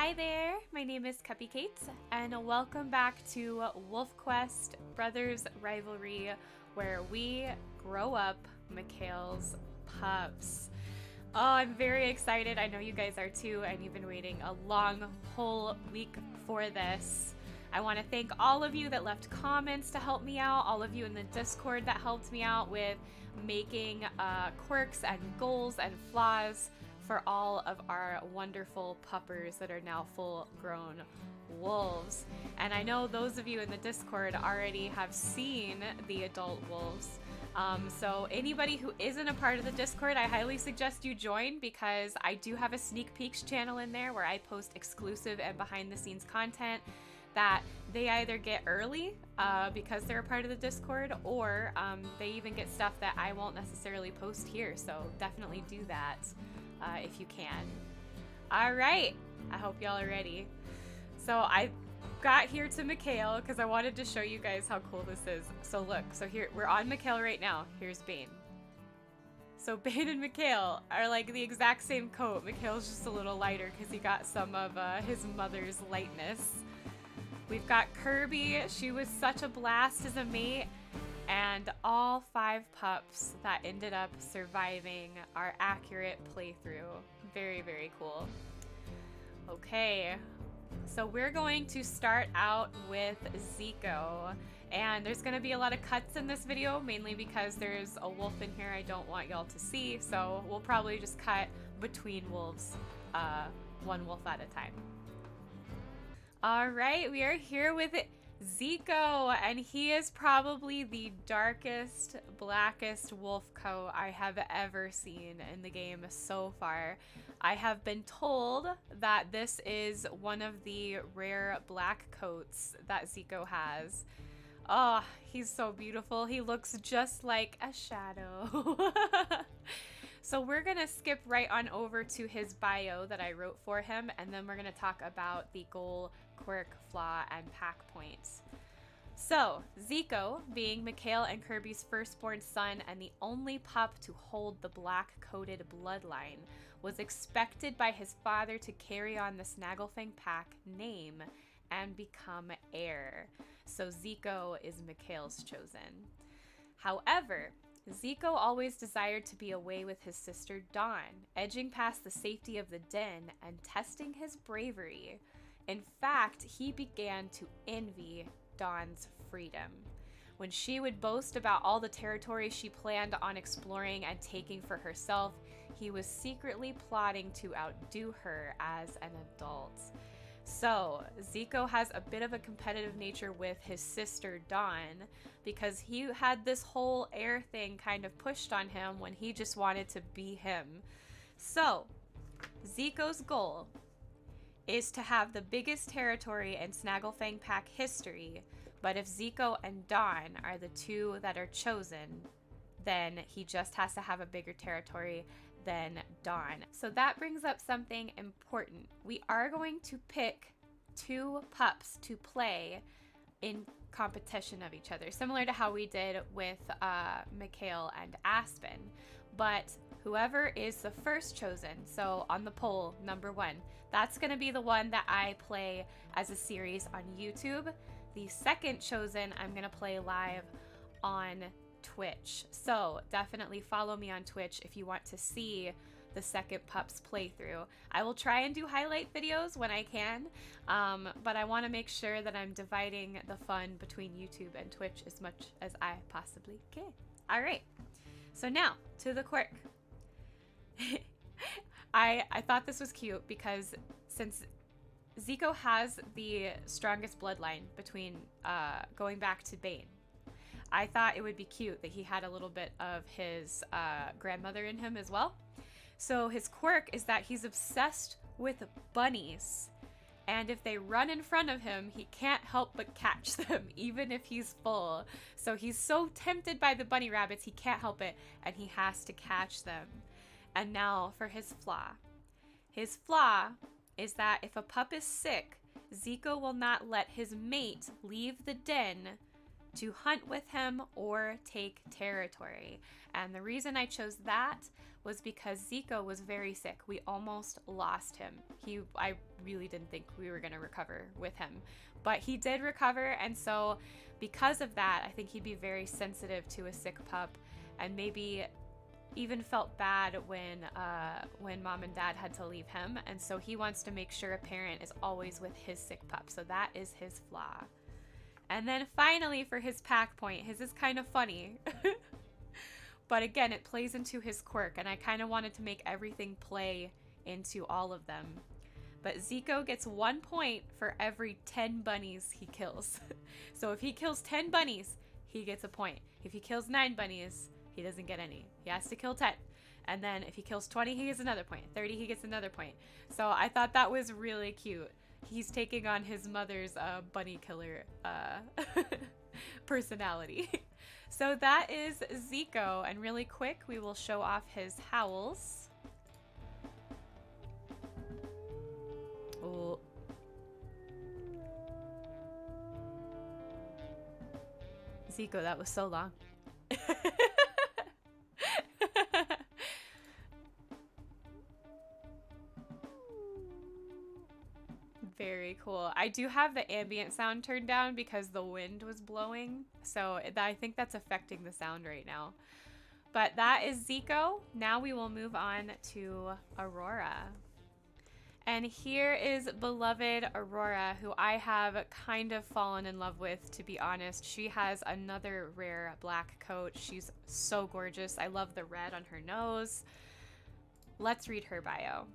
Hi there, my name is Cupicate, and welcome back to WolfQuest Brothers Rivalry, where we grow up Mikael's pups. Oh, I'm very excited. I know you guys are too, and you've been waiting a long whole week for this. I want to thank all of you that left comments to help me out, all of you in the Discord that helped me out with making quirks and goals and flaws for all of our wonderful puppers that are now full-grown wolves. And I know those of you in the Discord already have seen the adult wolves. So anybody who isn't a part of the Discord, I highly suggest you join, because I do have a sneak peeks channel in there where I post exclusive and behind-the-scenes content that they either get early because they're a part of the Discord, or they even get stuff that I won't necessarily post here. So definitely do that if you can. All right, I hope y'all are ready. So I got here to Mikael because I wanted to show you guys how cool this is. So look, so here we're on Mikael right now. Here's Bane. So Bane and Mikael are like the exact same coat. Mikael's just a little lighter because he got some of his mother's lightness. We've got Kirbii. She was such a blast as a mate. And all 5 pups that ended up surviving our accurate playthrough. Very, very cool. Okay, so we're going to start out with Zico. And there's going to be a lot of cuts in this video, mainly because there's a wolf in here I don't want y'all to see. So we'll probably just cut between wolves, one wolf at a time. All right, we are here with Zico, and he is probably the darkest, blackest wolf coat I have ever seen in the game so far. I have been told that this is one of the rare black coats that Zico has. Oh, he's so beautiful. He looks just like a shadow. So we're going to skip right on over to his bio that I wrote for him, and then we're going to talk about the goal, quirk, flaw, and pack points. So, Zico, being Mikael and Kirby's firstborn son and the only pup to hold the black-coated bloodline, was expected by his father to carry on the Snagglefang Pack name and become heir. So Zico is Mikael's chosen. However, Zico always desired to be away with his sister Dawn, edging past the safety of the den and testing his bravery. In fact, he began to envy Dawn's freedom. When she would boast about all the territory she planned on exploring and taking for herself, he was secretly plotting to outdo her as an adult. So, Zico has a bit of a competitive nature with his sister Dawn, because he had this whole heir thing kind of pushed on him when he just wanted to be him. So, Zico's goal is to have the biggest territory in Snagglefang Pack history, but if Zico and Dawn are the two that are chosen, then he just has to have a bigger territory than Dawn. So that brings up something important. We are going to pick 2 pups to play in competition of each other, similar to how we did with Mikael and Aspen. But whoever is the first chosen, so on the poll, number 1, that's going to be the one that I play as a series on YouTube. The second chosen, I'm going to play live on Twitch. So definitely follow me on Twitch if you want to see the second pups playthrough. I will try and do highlight videos when I can, but I want to make sure that I'm dividing the fun between YouTube and Twitch as much as I possibly can. All right, so now to the quirk. I thought this was cute because since Zico has the strongest bloodline between going back to Bane, I thought it would be cute that he had a little bit of his grandmother in him as well. So his quirk is that he's obsessed with bunnies. And if they run in front of him, he can't help but catch them, even if he's full. So he's so tempted by the bunny rabbits, he can't help it, and he has to catch them. And now for his flaw. His flaw is that if a pup is sick, Zico will not let his mate leave the den to hunt with him or take territory. And the reason I chose that was because Zico was very sick. We almost lost him. I really didn't think we were going to recover with him, but he did recover. And so because of that, I think he'd be very sensitive to a sick pup, and maybe even felt bad when mom and dad had to leave him. And so he wants to make sure a parent is always with his sick pup. So that is his flaw. And then finally, for his pack point, his is kind of funny. But again, it plays into his quirk, and I kind of wanted to make everything play into all of them. But Zico gets 1 point for every 10 bunnies he kills. So if he kills 10 bunnies, he gets a point. If he kills 9 bunnies, he doesn't get any. He has to kill 10. And then if he kills 20, he gets another point. 30, he gets another point. So I thought that was really cute. He's taking on his mother's bunny killer personality. So that is Zico, and really quick, we will show off his howls. Oh. Zico, that was so long. Very cool. I do have the ambient sound turned down because the wind was blowing, so I think that's affecting the sound right now. But that is Zico. Now we will move on to Aurora. And here is beloved Aurora, who I have kind of fallen in love with, to be honest. She has another rare black coat. She's so gorgeous. I love the red on her nose. Let's read her bio.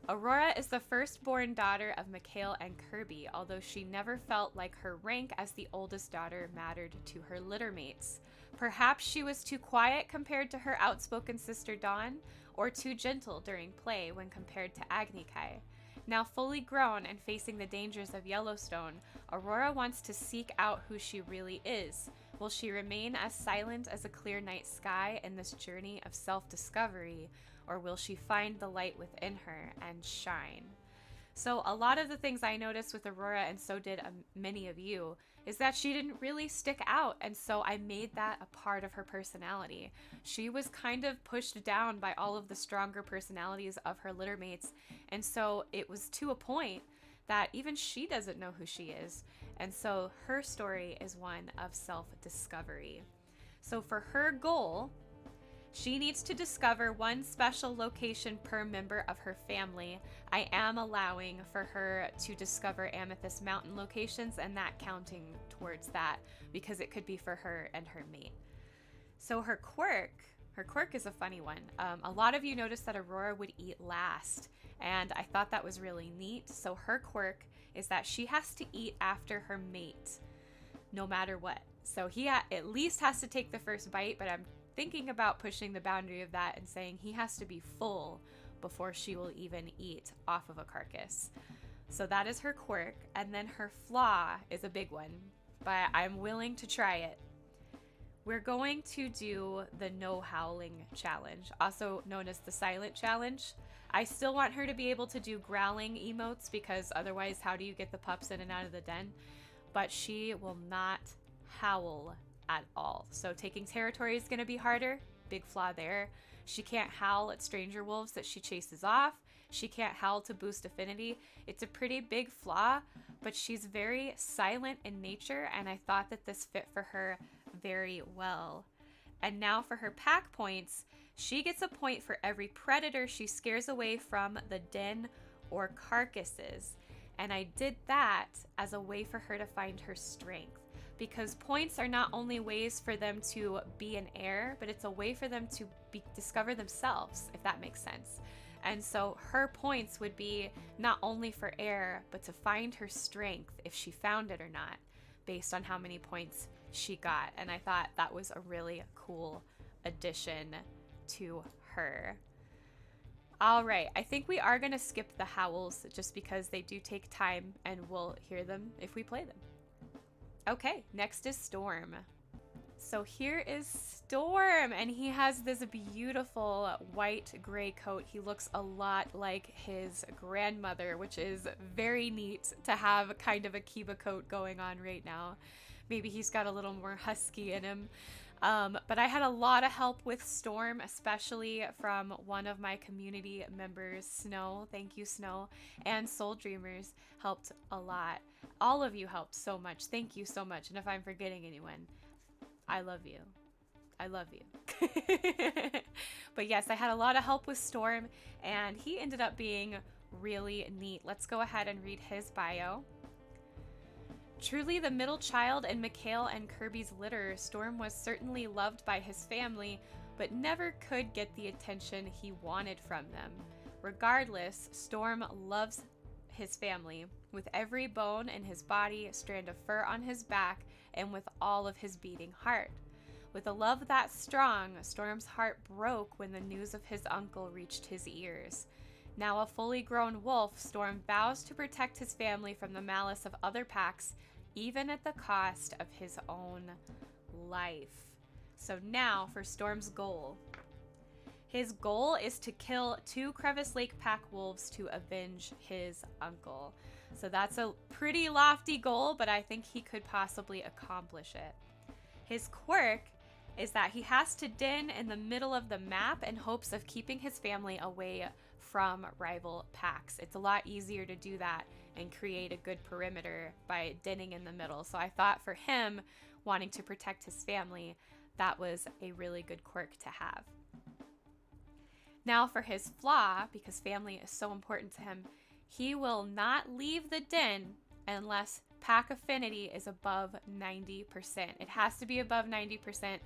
Aurora is the firstborn daughter of Mikael and Kirbii, although she never felt like her rank as the oldest daughter mattered to her littermates. Perhaps she was too quiet compared to her outspoken sister Dawn, or too gentle during play when compared to Agnikai. Now fully grown and facing the dangers of Yellowstone, Aurora wants to seek out who she really is. Will she remain as silent as a clear night sky in this journey of self-discovery, or will she find the light within her and shine? So a lot of the things I noticed with Aurora, and so did many of you, is that she didn't really stick out, and so I made that a part of her personality. She was kind of pushed down by all of the stronger personalities of her littermates, and so it was to a point that even she doesn't know who she is, and so her story is one of self-discovery. So for her goal, she needs to discover one special location per member of her family. I am allowing for her to discover Amethyst Mountain locations, and that counting towards that because it could be for her and her mate. So her quirk is a funny one. A lot of you noticed that Aurora would eat last, and I thought that was really neat. So her quirk is that she has to eat after her mate, no matter what. So he at least has to take the first bite, but I'm thinking about pushing the boundary of that and saying he has to be full before she will even eat off of a carcass. So that is her quirk. And then her flaw is a big one, but I'm willing to try it. We're going to do the no howling challenge, also known as the silent challenge. I still want her to be able to do growling emotes because otherwise how do you get the pups in and out of the den? But she will not howl at all. So taking territory is going to be harder. Big flaw there. She can't howl at stranger wolves that she chases off. She can't howl to boost affinity. It's a pretty big flaw, but she's very silent in nature, and I thought that this fit for her very well. And now for her pack points, she gets a point for every predator she scares away from the den or carcasses. And I did that as a way for her to find her strength, because points are not only ways for them to be in air, but it's a way for them to discover themselves, if that makes sense. And so her points would be not only for air, but to find her strength if she found it or not, based on how many points she got. And I thought that was a really cool addition to her. All right, I think we are going to skip the howls just because they do take time and we'll hear them if we play them. Okay, next is Storm. So here is Storm, and he has this beautiful white gray coat. He looks a lot like his grandmother, which is very neat to have kind of a Kiba coat going on right now. Maybe he's got a little more husky in him. But I had a lot of help with Storm, especially from one of my community members, Snow. Thank you, Snow. And Soul Dreamers helped a lot. All of you helped so much. Thank you so much. And if I'm forgetting anyone, I love you. I love you. But yes, I had a lot of help with Storm, and he ended up being really neat. Let's go ahead and read his bio. Truly the middle child in Mikael and Kirby's litter, Storm was certainly loved by his family, but never could get the attention he wanted from them. Regardless, Storm loves his family, with every bone in his body, strand of fur on his back, and with all of his beating heart. With a love that strong, Storm's heart broke when the news of his uncle reached his ears. Now a fully grown wolf, Storm vows to protect his family from the malice of other packs, even at the cost of his own life. So now for Storm's goal. His goal is to kill 2 Crevice Lake pack wolves to avenge his uncle. So that's a pretty lofty goal, but I think he could possibly accomplish it. His quirk is that he has to den in the middle of the map in hopes of keeping his family away from rival packs. It's a lot easier to do that and create a good perimeter by denning in the middle. So I thought for him, wanting to protect his family, that was a really good quirk to have. Now for his flaw, because family is so important to him, he will not leave the den unless pack affinity is above 90%. It has to be above 90%,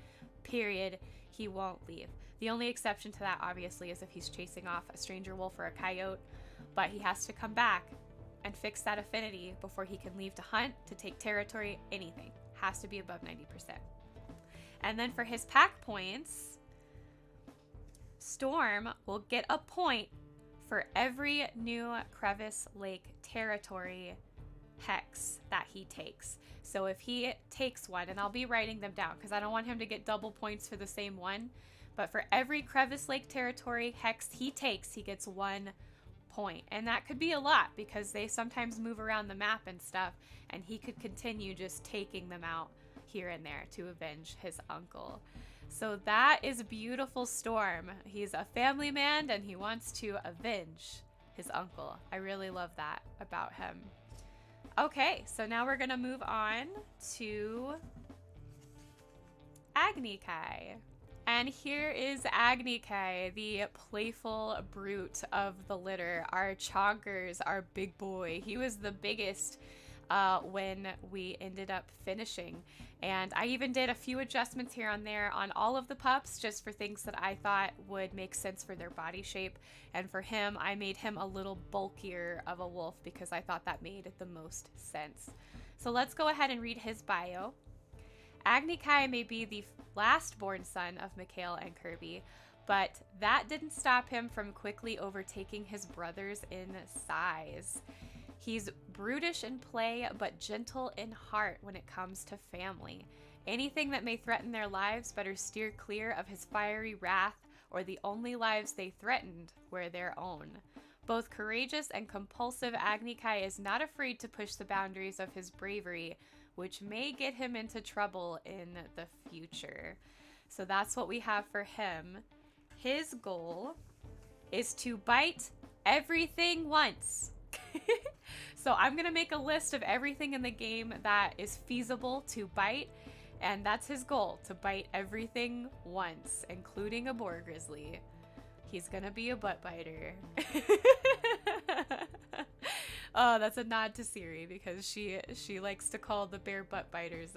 period. He won't leave. The only exception to that, obviously, is if he's chasing off a stranger wolf or a coyote, but he has to come back and fix that affinity before he can leave to hunt, to take territory, anything. Has to be above 90%. And then for his pack points, Storm will get a point for every new Crevice Lake territory hex that he takes. So if he takes one, and I'll be writing them down because I don't want him to get double points for the same one, but for every Crevice Lake territory hex he takes, he gets 1 point. And that could be a lot because they sometimes move around the map and stuff, and he could continue just taking them out here and there to avenge his uncle. So that is beautiful Storm. He's a family man and he wants to avenge his uncle. I really love that about him. Okay, so now we're gonna move on to Agnikai. And here is Agnikai, the playful brute of the litter, our chonkers, our big boy. He was the biggest when we ended up finishing. And I even did a few adjustments here and there on all of the pups just for things that I thought would make sense for their body shape. And for him, I made him a little bulkier of a wolf because I thought that made the most sense. So let's go ahead and read his bio. Agnikai may be the last born son of Mikael and Kirbii, but that didn't stop him from quickly overtaking his brothers in size. He's brutish in play, but gentle in heart when it comes to family. Anything that may threaten their lives better steer clear of his fiery wrath, or the only lives they threatened were their own. Both courageous and compulsive, Agnikai is not afraid to push the boundaries of his bravery, which may get him into trouble in the future. So that's what we have for him. His goal is to bite everything once. So I'm going to make a list of everything in the game that is feasible to bite, and that's his goal, to bite everything once, including a boar grizzly. He's going to be a butt biter. Oh, that's a nod to Siri because she likes to call the bear butt biters.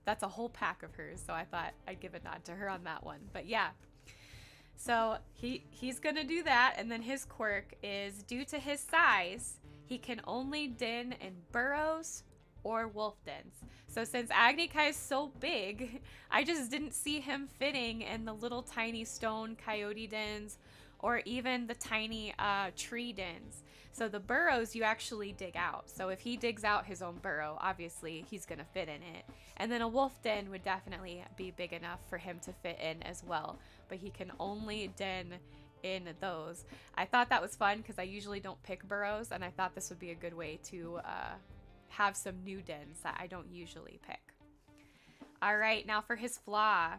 That's a whole pack of hers, so I thought I'd give a nod to her on that one. But yeah. So he's going to do that, and then his quirk is, due to his size, he can only den in burrows or wolf dens. So since Agnikai is so big, I just didn't see him fitting in the little tiny stone coyote dens or even the tiny tree dens. So the burrows you actually dig out. So if he digs out his own burrow, obviously he's going to fit in it. And then a wolf den would definitely be big enough for him to fit in as well. But he can only den in those. I thought that was fun because I usually don't pick burrows, and I thought this would be a good way to have some new dens that I don't usually pick. All right, now for his flaw.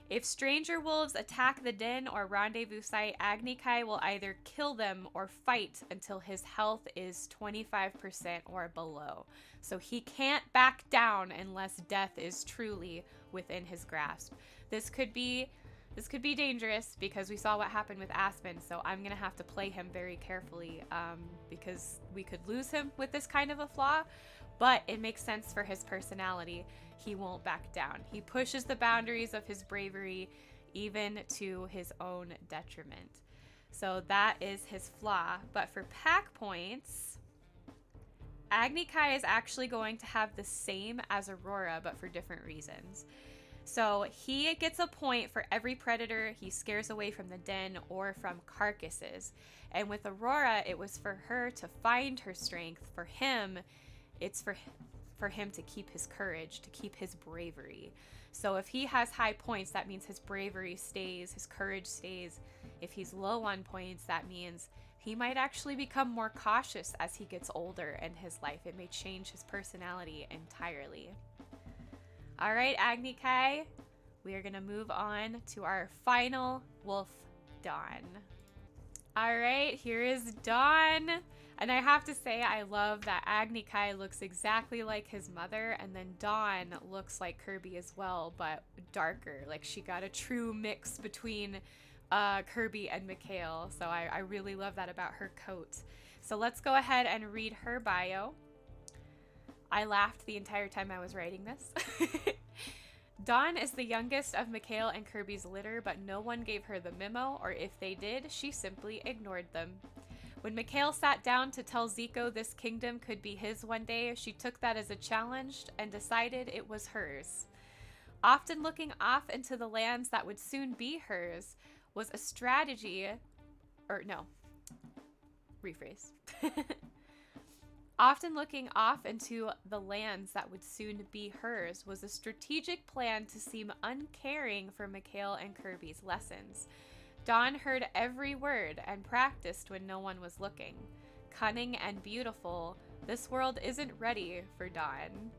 If stranger wolves attack the den or rendezvous site, Agnikai will either kill them or fight until his health is 25% or below. So he can't back down unless death is truly within his grasp. This could be dangerous because we saw what happened with Aspen, so I'm going to have to play him very carefully because we could lose him with this kind of a flaw, but it makes sense for his personality. He won't back down. He pushes the boundaries of his bravery even to his own detriment. So that is his flaw. But for pack points, Agnikai is actually going to have the same as Aurora, but for different reasons. So he gets a point for every predator he scares away from the den or from carcasses. And with Aurora, it was for her to find her strength. For him, it's for him to keep his courage, to keep his bravery. So if he has high points, that means his bravery stays, his courage stays. If he's low on points, that means he might actually become more cautious as he gets older in his life. It may change his personality entirely. All right, Agnikai, we are going to move on to our final wolf, Dawn. All right, here is Dawn. And I have to say, I love that Agnikai looks exactly like his mother, and then Dawn looks like Kirbii as well, but darker. Like she got a true mix between Kirbii and Mikael. So I really love that about her coat. So let's go ahead and read her bio. I laughed the entire time I was writing this. Dawn is the youngest of Mikael and Kirby's litter, but no one gave her the memo, or if they did, she simply ignored them. When Mikael sat down to tell Zico this kingdom could be his one day, she took that as a challenge and decided it was hers. Often looking off into the lands that would soon be hers was a strategy, rephrase. Often looking off into the lands that would soon be hers was a strategic plan to seem uncaring for Mikael and Kirby's lessons. Dawn heard every word and practiced when no one was looking. Cunning and beautiful, this world isn't ready for Dawn.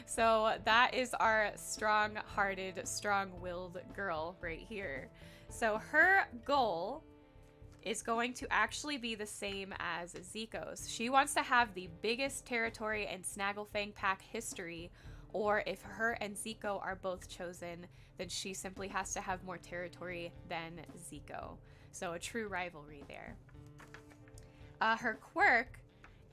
So that is our strong-hearted, strong-willed girl right here. So her goal is going to actually be the same as Zico's. She wants to have the biggest territory in Snagglefang Pack history, or if her and Zico are both chosen, then she simply has to have more territory than Zico. So a true rivalry there. Her quirk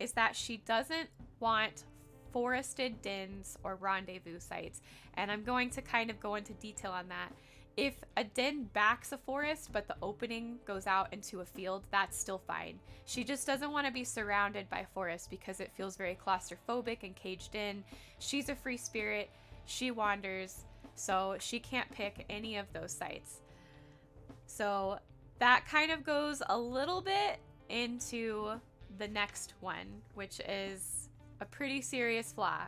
is that she doesn't want forested dens or rendezvous sites, and I'm going to kind of go into detail on that. If a den backs a forest, but the opening goes out into a field, that's still fine. She just doesn't want to be surrounded by forest because it feels very claustrophobic and caged in. She's a free spirit. She wanders, so she can't pick any of those sites. So that kind of goes a little bit into the next one, which is a pretty serious flaw.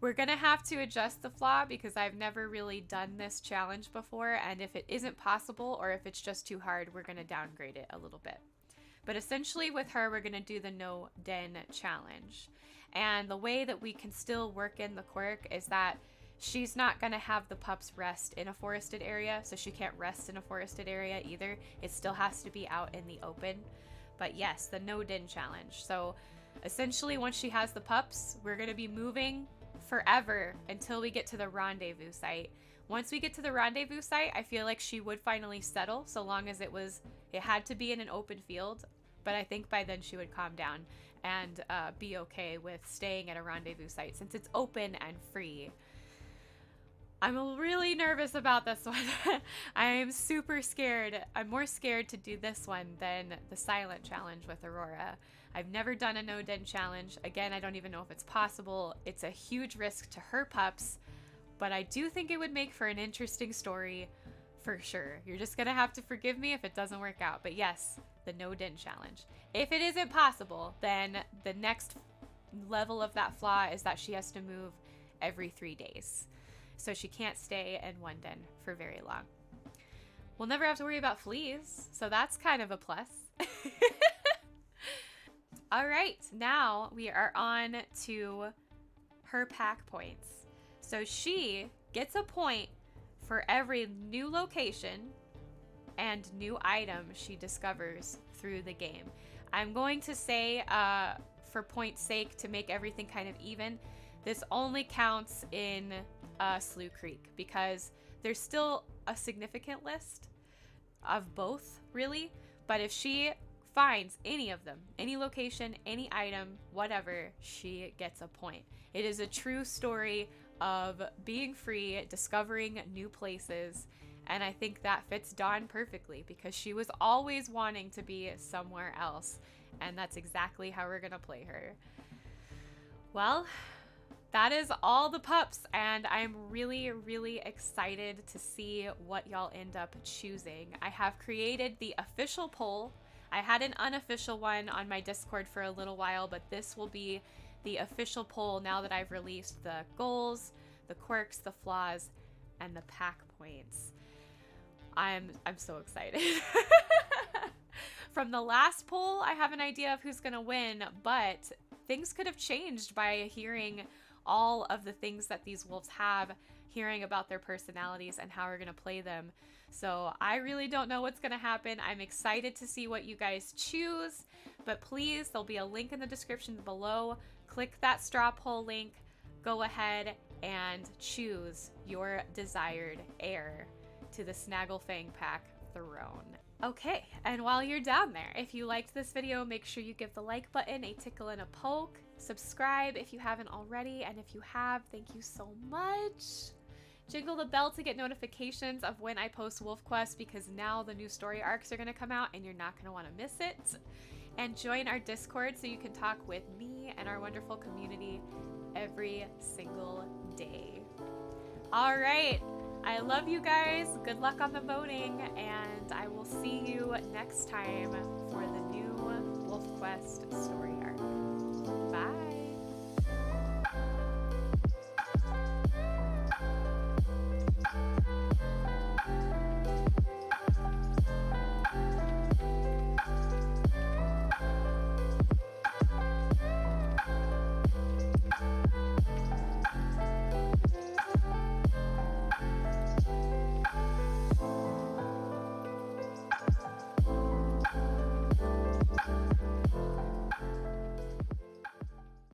We're gonna have to adjust the flaw because I've never really done this challenge before, and if it isn't possible or if it's just too hard, we're gonna downgrade it a little bit. But essentially with her, we're gonna do the no den challenge. And the way that we can still work in the quirk is that she's not gonna have the pups rest in a forested area, so she can't rest in a forested area either. It still has to be out in the open. But yes, the no den challenge. So essentially, once she has the pups, we're going to be moving forever until we get to the rendezvous site. Once we get to the rendezvous site, I feel like she would finally settle, so long as it had to be in an open field. But I think by then she would calm down and be okay with staying at a rendezvous site since it's open and free. I'm really nervous about this one. I'm super scared. I'm more scared to do this one than the silent challenge with Aurora. I've never done a no den challenge. Again, I don't even know if it's possible. It's a huge risk to her pups, but I do think it would make for an interesting story for sure. You're just gonna have to forgive me if it doesn't work out. But yes, the no den challenge. If it isn't possible, then the next level of that flaw is that she has to move every 3 days. So she can't stay in one den for very long. We'll never have to worry about fleas, so that's kind of a plus. All right, now we are on to her pack points. So she gets a point for every new location and new item she discovers through the game. I'm going to say, for point's sake, to make everything kind of even, this only counts in Slough Creek because there's still a significant list of both, really. But if she finds any of them, any location, any item, whatever, she gets a point. It is a true story of being free, discovering new places, and I think that fits Dawn perfectly because she was always wanting to be somewhere else, and that's exactly how we're gonna play her. Well, that is all the pups, and I'm really, really excited to see what y'all end up choosing. I have created the official poll. I had an unofficial one on my Discord for a little while, but this will be the official poll now that I've released the goals, the quirks, the flaws, and the pack points. I'm so excited. From the last poll, I have an idea of who's gonna win, but things could have changed by hearing all of the things that these wolves have, hearing about their personalities and how we're gonna play them. So I really don't know what's gonna happen. I'm excited to see what you guys choose, but please, there'll be a link in the description below. Click that straw poll link, go ahead and choose your desired heir to the Snagglefang Pack throne. Okay, and while you're down there, if you liked this video, make sure you give the like button a tickle and a poke. Subscribe if you haven't already, and if you have, thank you so much. Jingle the bell to get notifications of when I post WolfQuest, because now the new story arcs are going to come out and you're not going to want to miss it. And join our Discord so you can talk with me and our wonderful community every single day. All right. I love you guys. Good luck on the voting, and I will see you next time for the new WolfQuest story arc.